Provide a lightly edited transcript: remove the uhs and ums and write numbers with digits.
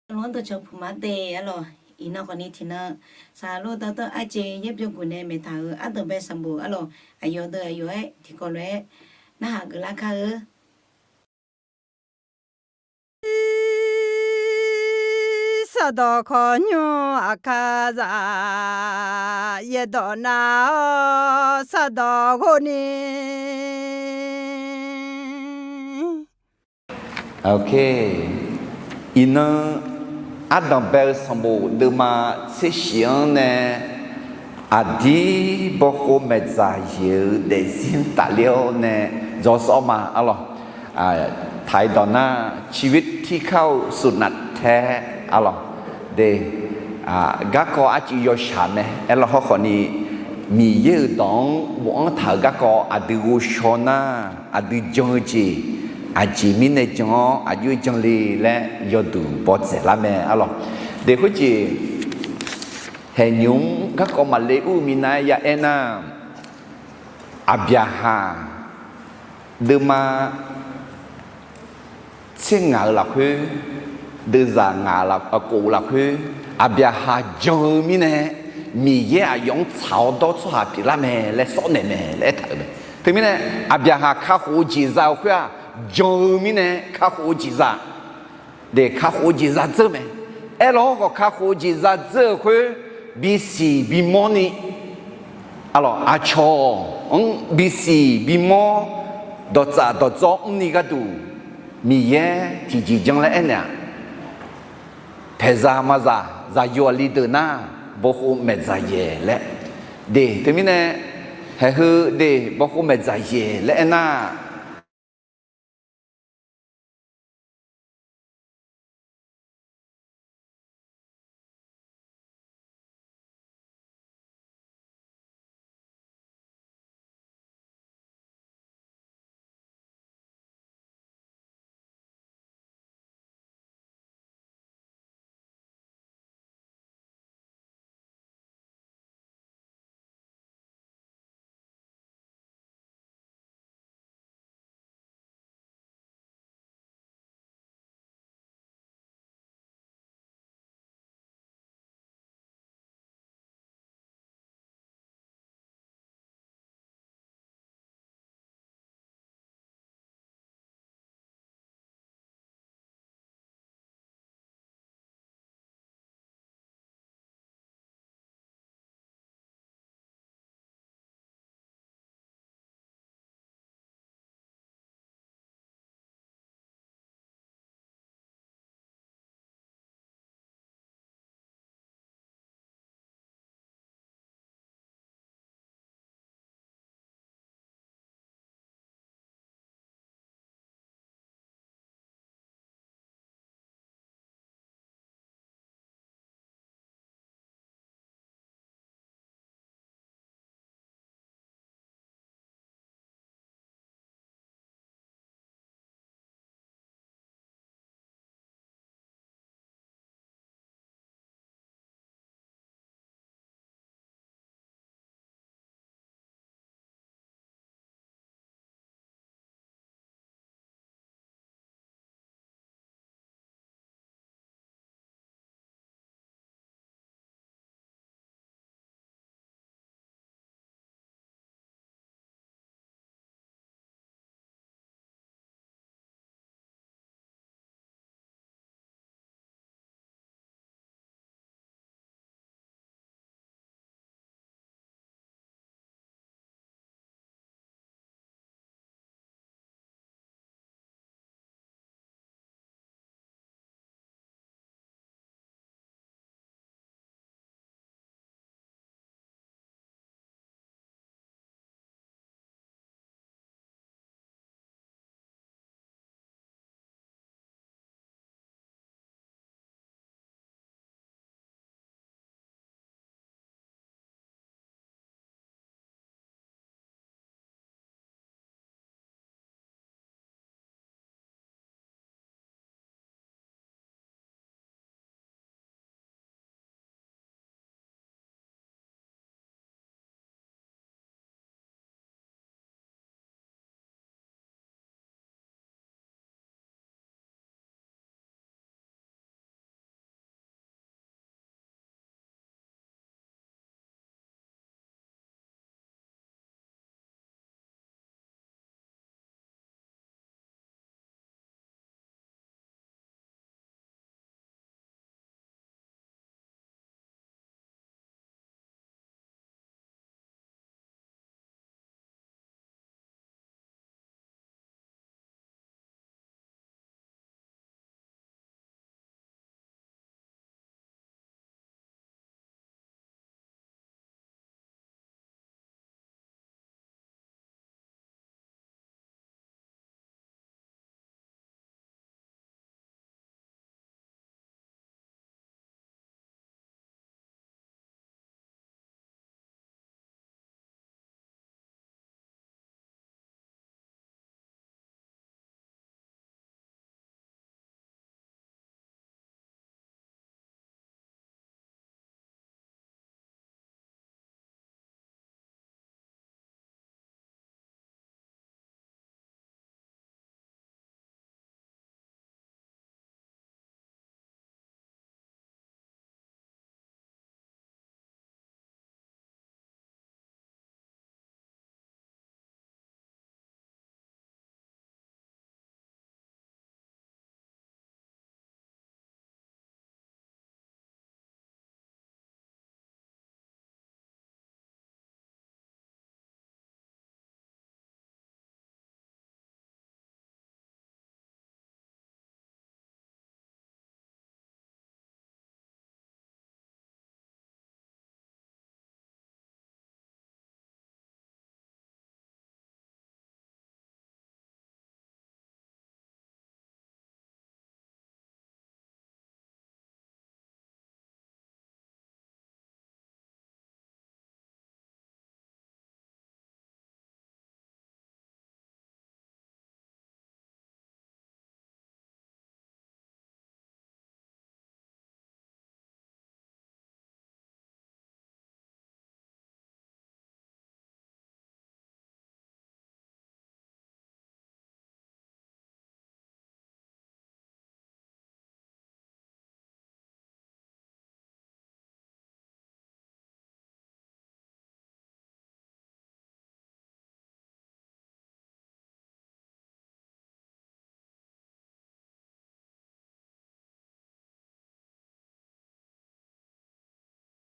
luôn tôi chụp mà tê á lo ina còn đi thì nó sao lo tao tao ai chơi giúp cho quần này mày thảo ăn tao bé sắm bùa á lo ayo ấy thì có lẽ nó hạ cái lá khá ư Sadoko nyu akaza yedona sadoko ni. Ok, ina Adam bel sambo de ma se xiang ne adi boko meza ye de sin ta liao ne jo so ma alo thái đó na ชีวิตที่เข้าสุนัตแท้อะหรอเดก็ก็อาจจะยชันเนี่ยเอลเขาคนนี้มีเยอะดองวังเถอะก็อาจจะรู้ชนะอาจจะจงจีอาจจะมีในจงอาจจะจงลีและยอดูปอดเสละแม่อะหรอเด็กเขาจีเห็นยุงก็มาเลอูมีนายาเอนาอับยาฮาเดิมาtrên ngã là khứ đưa ra ngã là cổ là khứ à bia hà dơ mi nè mi ye à dùng chảo đó cho hà bị la mẹ lấy sọ nè mẹ lấy thở mẹ thế mi nè à bia hà khá hồ chỉ ra khứ à dơ mi nè khá hồ chỉ ra để khá hồ chỉ ra dơ mẹ em lo có khá hồ chỉ ra dơ khứ bị xì bị mò nị alors à cho bị xì bị mò đó cho nị cái đủ mi ye thì chỉ chẳng lẽ nè thế ra mà ra yo li từ na bố cô mẹ ra ye lẽ để thế mi nè hay hư để bố cô mẹ ra ye lẽ na